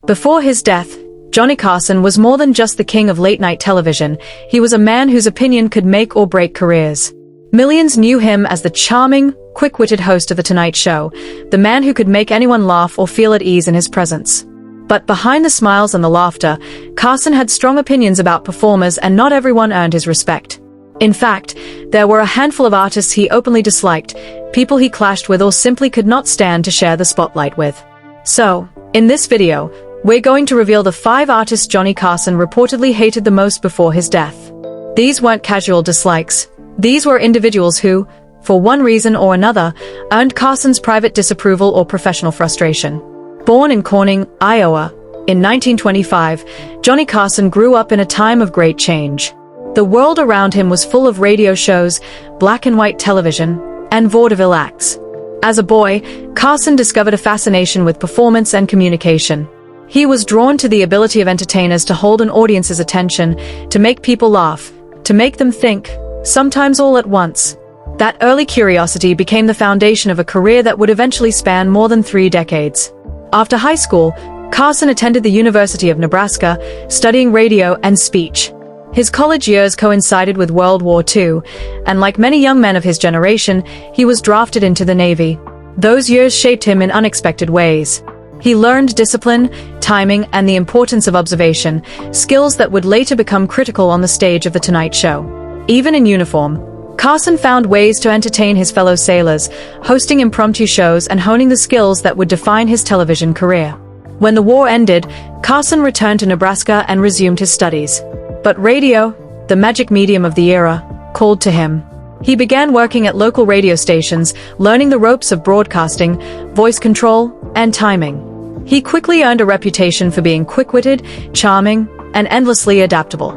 Before his death, Johnny Carson was more than just the king of late-night television. He was a man whose opinion could make or break careers. Millions knew him as the charming, quick-witted host of The Tonight Show, the man who could make anyone laugh or feel at ease in his presence. But behind the smiles and the laughter, Carson had strong opinions about performers, and not everyone earned his respect. In fact, there were a handful of artists he openly disliked, people he clashed with or simply could not stand to share the spotlight with. So, in this video, we're going to reveal the 5 artists Johnny Carson reportedly hated the most before his death. These weren't casual dislikes. These were individuals who, for one reason or another, earned Carson's private disapproval or professional frustration. Born in Corning, Iowa, in 1925, Johnny Carson grew up in a time of great change. The world around him was full of radio shows, black and white television, and vaudeville acts. As a boy, Carson discovered a fascination with performance and communication. He was drawn to the ability of entertainers to hold an audience's attention, to make people laugh, to make them think, sometimes all at once. That early curiosity became the foundation of a career that would eventually span more than 3 decades. After high school, Carson attended the University of Nebraska, studying radio and speech. His college years coincided with World War II, and like many young men of his generation, he was drafted into the Navy. Those years shaped him in unexpected ways. He learned discipline, timing, and the importance of observation, skills that would later become critical on the stage of The Tonight Show. Even in uniform, Carson found ways to entertain his fellow sailors, hosting impromptu shows and honing the skills that would define his television career. When the war ended, Carson returned to Nebraska and resumed his studies. But radio, the magic medium of the era, called to him. He began working at local radio stations, learning the ropes of broadcasting, voice control, and timing. He quickly earned a reputation for being quick-witted, charming, and endlessly adaptable.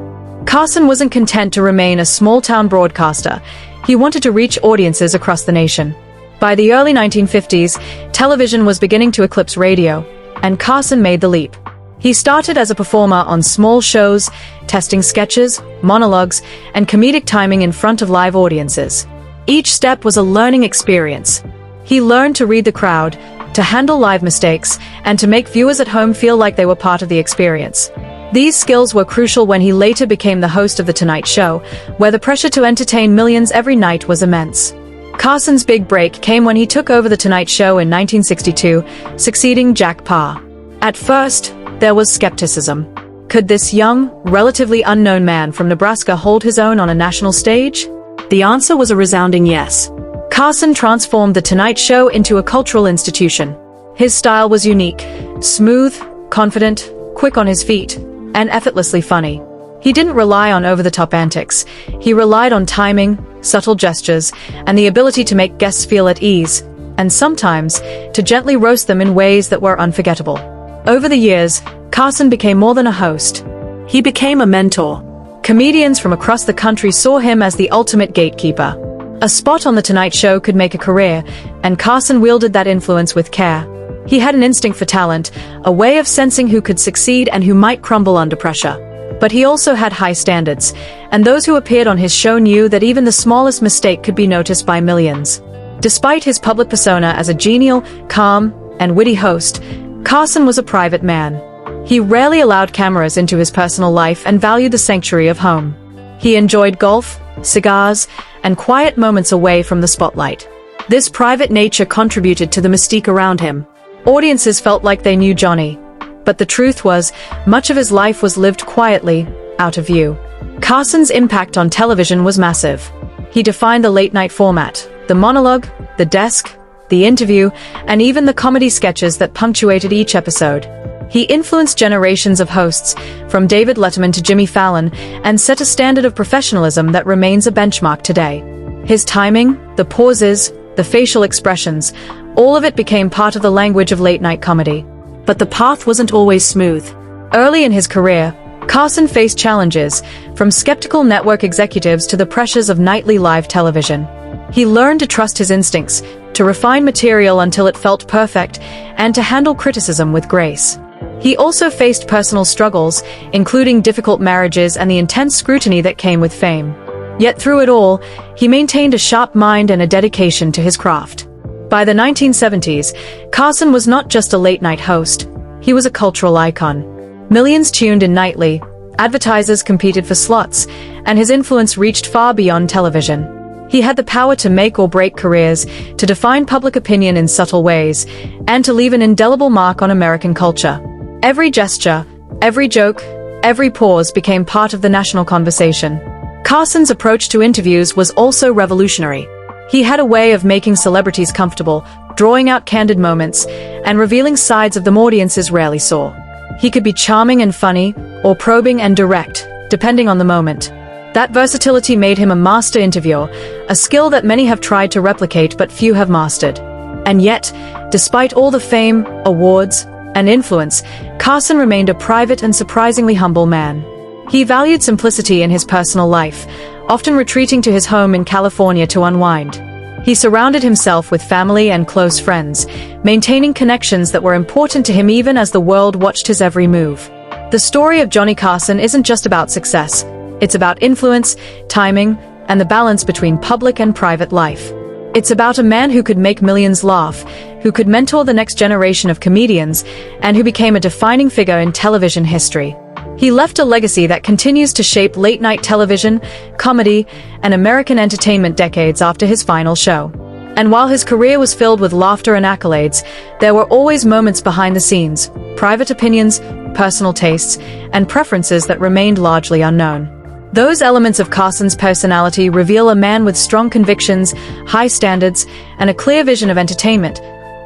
Carson wasn't content to remain a small-town broadcaster. He wanted to reach audiences across the nation. By the early 1950s, television was beginning to eclipse radio, and Carson made the leap. He started as a performer on small shows, testing sketches, monologues, and comedic timing in front of live audiences. Each step was a learning experience. He learned to read the crowd, to handle live mistakes, and to make viewers at home feel like they were part of the experience. These skills were crucial when he later became the host of The Tonight Show, where the pressure to entertain millions every night was immense. Carson's big break came when he took over The Tonight Show in 1962, succeeding Jack Paar. At first, there was skepticism. Could this young, relatively unknown man from Nebraska hold his own on a national stage? The answer was a resounding yes. Carson transformed The Tonight Show into a cultural institution. His style was unique, smooth, confident, quick on his feet, and effortlessly funny. He didn't rely on over-the-top antics. He relied on timing, subtle gestures, and the ability to make guests feel at ease, and sometimes, to gently roast them in ways that were unforgettable. Over the years, Carson became more than a host. He became a mentor. Comedians from across the country saw him as the ultimate gatekeeper. A spot on The Tonight Show could make a career, and Carson wielded that influence with care. He had an instinct for talent, a way of sensing who could succeed and who might crumble under pressure. But he also had high standards, and those who appeared on his show knew that even the smallest mistake could be noticed by millions. Despite his public persona as a genial, calm, and witty host, Carson was a private man. He rarely allowed cameras into his personal life and valued the sanctuary of home. He enjoyed golf, cigars, and quiet moments away from the spotlight. This private nature contributed to the mystique around him. Audiences felt like they knew Johnny. But the truth was, much of his life was lived quietly, out of view. Carson's impact on television was massive. He defined the late-night format, the monologue, the desk, the interview, and even the comedy sketches that punctuated each episode. He influenced generations of hosts, from David Letterman to Jimmy Fallon, and set a standard of professionalism that remains a benchmark today. His timing, the pauses, the facial expressions, all of it became part of the language of late-night comedy. But the path wasn't always smooth. Early in his career, Carson faced challenges, from skeptical network executives to the pressures of nightly live television. He learned to trust his instincts, to refine material until it felt perfect, and to handle criticism with grace. He also faced personal struggles, including difficult marriages and the intense scrutiny that came with fame. Yet through it all, he maintained a sharp mind and a dedication to his craft. By the 1970s, Carson was not just a late-night host. He was a cultural icon. Millions tuned in nightly, advertisers competed for slots, and his influence reached far beyond television. He had the power to make or break careers, to define public opinion in subtle ways, and to leave an indelible mark on American culture. Every gesture, every joke, every pause became part of the national conversation. Carson's approach to interviews was also revolutionary. He had a way of making celebrities comfortable, drawing out candid moments, and revealing sides of them audiences rarely saw. He could be charming and funny, or probing and direct, depending on the moment. That versatility made him a master interviewer, a skill that many have tried to replicate but few have mastered. And yet, despite all the fame, awards, and influence, Carson remained a private and surprisingly humble man. He valued simplicity in his personal life, often retreating to his home in California to unwind. He surrounded himself with family and close friends, maintaining connections that were important to him even as the world watched his every move. The story of Johnny Carson isn't just about success. It's about influence, timing, and the balance between public and private life. It's about a man who could make millions laugh, who could mentor the next generation of comedians, and who became a defining figure in television history. He left a legacy that continues to shape late-night television, comedy, and American entertainment decades after his final show. And while his career was filled with laughter and accolades, there were always moments behind the scenes, private opinions, personal tastes, and preferences that remained largely unknown. Those elements of Carson's personality reveal a man with strong convictions, high standards, and a clear vision of entertainment,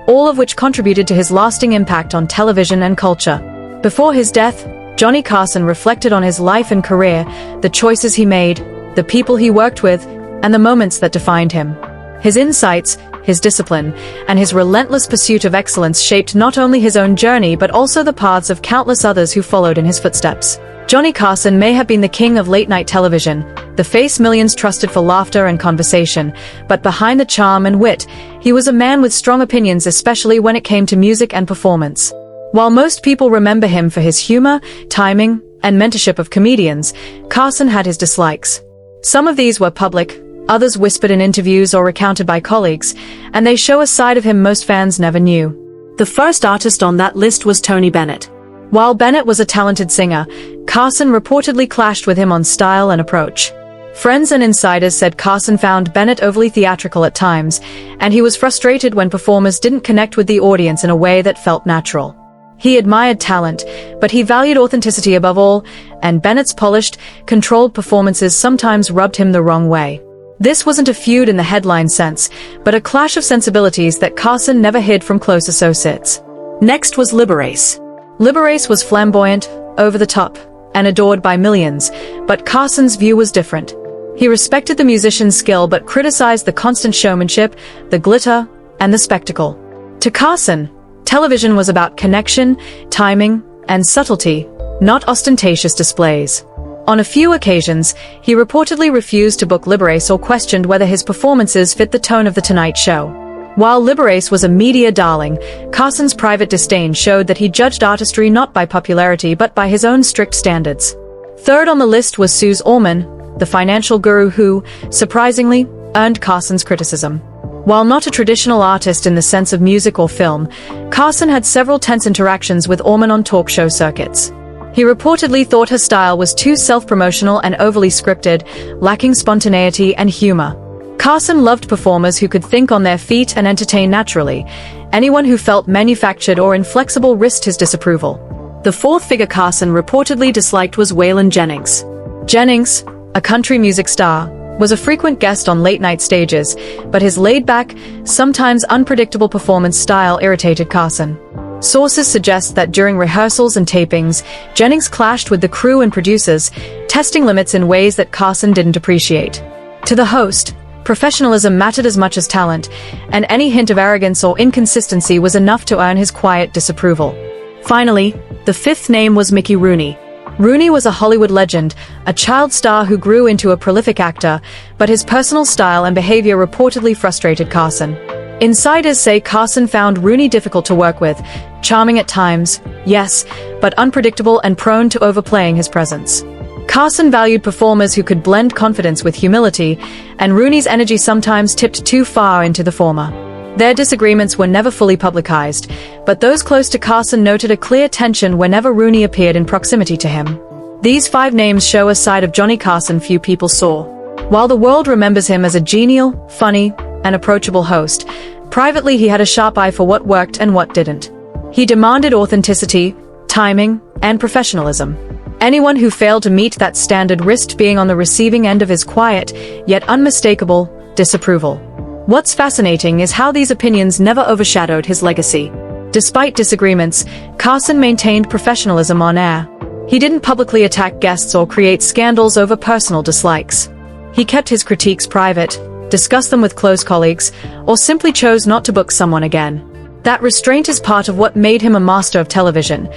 all of which contributed to his lasting impact on television and culture. Before his death, Johnny Carson reflected on his life and career, the choices he made, the people he worked with, and the moments that defined him. His insights, his discipline, and his relentless pursuit of excellence shaped not only his own journey but also the paths of countless others who followed in his footsteps. Johnny Carson may have been the king of late-night television, the face millions trusted for laughter and conversation, but behind the charm and wit, he was a man with strong opinions, especially when it came to music and performance. While most people remember him for his humor, timing, and mentorship of comedians, Carson had his dislikes. Some of these were public, others whispered in interviews or recounted by colleagues, and they show a side of him most fans never knew. The first artist on that list was Tony Bennett. While Bennett was a talented singer, Carson reportedly clashed with him on style and approach. Friends and insiders said Carson found Bennett overly theatrical at times, and he was frustrated when performers didn't connect with the audience in a way that felt natural. He admired talent, but he valued authenticity above all, and Bennett's polished, controlled performances sometimes rubbed him the wrong way. This wasn't a feud in the headline sense, but a clash of sensibilities that Carson never hid from close associates. Next was Liberace. Liberace was flamboyant, over the top, and adored by millions, but Carson's view was different. He respected the musician's skill but criticized the constant showmanship, the glitter, and the spectacle. To Carson, television was about connection, timing, and subtlety, not ostentatious displays. On a few occasions, he reportedly refused to book Liberace or questioned whether his performances fit the tone of The Tonight Show. While Liberace was a media darling, Carson's private disdain showed that he judged artistry not by popularity but by his own strict standards. Third on the list was Suze Orman, the financial guru who, surprisingly, earned Carson's criticism. While not a traditional artist in the sense of music or film, Carson had several tense interactions with Orman on talk show circuits. He reportedly thought her style was too self-promotional and overly scripted, lacking spontaneity and humor. Carson loved performers who could think on their feet and entertain naturally. Anyone who felt manufactured or inflexible risked his disapproval. The fourth figure Carson reportedly disliked was Waylon Jennings. Jennings, a country music star, was a frequent guest on late-night stages, but his laid-back, sometimes unpredictable performance style irritated Carson. Sources suggest that during rehearsals and tapings, Jennings clashed with the crew and producers, testing limits in ways that Carson didn't appreciate. To the host, professionalism mattered as much as talent, and any hint of arrogance or inconsistency was enough to earn his quiet disapproval. Finally, the fifth name was Mickey Rooney. Rooney was a Hollywood legend, a child star who grew into a prolific actor, but his personal style and behavior reportedly frustrated Carson. Insiders say Carson found Rooney difficult to work with, charming at times, yes, but unpredictable and prone to overplaying his presence. Carson valued performers who could blend confidence with humility, and Rooney's energy sometimes tipped too far into the former. Their disagreements were never fully publicized, but those close to Carson noted a clear tension whenever Rooney appeared in proximity to him. These 5 names show a side of Johnny Carson few people saw. While the world remembers him as a genial, funny, and approachable host, privately he had a sharp eye for what worked and what didn't. He demanded authenticity, timing, and professionalism. Anyone who failed to meet that standard risked being on the receiving end of his quiet, yet unmistakable, disapproval. What's fascinating is how these opinions never overshadowed his legacy. Despite disagreements, Carson maintained professionalism on air. He didn't publicly attack guests or create scandals over personal dislikes. He kept his critiques private, discussed them with close colleagues, or simply chose not to book someone again. That restraint is part of what made him a master of television.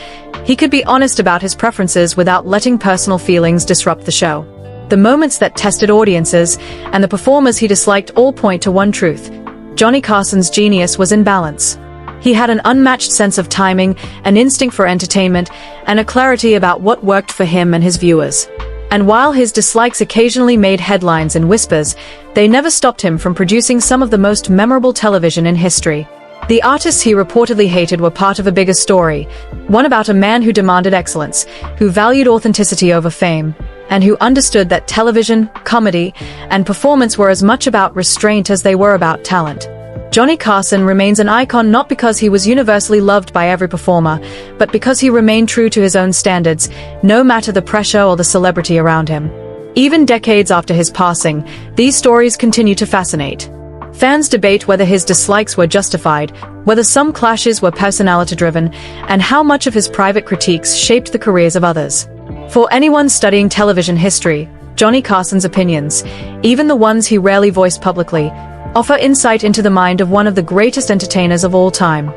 He could be honest about his preferences without letting personal feelings disrupt the show. The moments that tested audiences and the performers he disliked all point to one truth: Johnny Carson's genius was in balance. He had an unmatched sense of timing, an instinct for entertainment, and a clarity about what worked for him and his viewers. And while his dislikes occasionally made headlines in whispers, they never stopped him from producing some of the most memorable television in history. The artists he reportedly hated were part of a bigger story, one about a man who demanded excellence, who valued authenticity over fame, and who understood that television, comedy, and performance were as much about restraint as they were about talent. Johnny Carson remains an icon not because he was universally loved by every performer, but because he remained true to his own standards, no matter the pressure or the celebrity around him. Even decades after his passing, these stories continue to fascinate. Fans debate whether his dislikes were justified, whether some clashes were personality-driven, and how much of his private critiques shaped the careers of others. For anyone studying television history, Johnny Carson's opinions, even the ones he rarely voiced publicly, offer insight into the mind of one of the greatest entertainers of all time.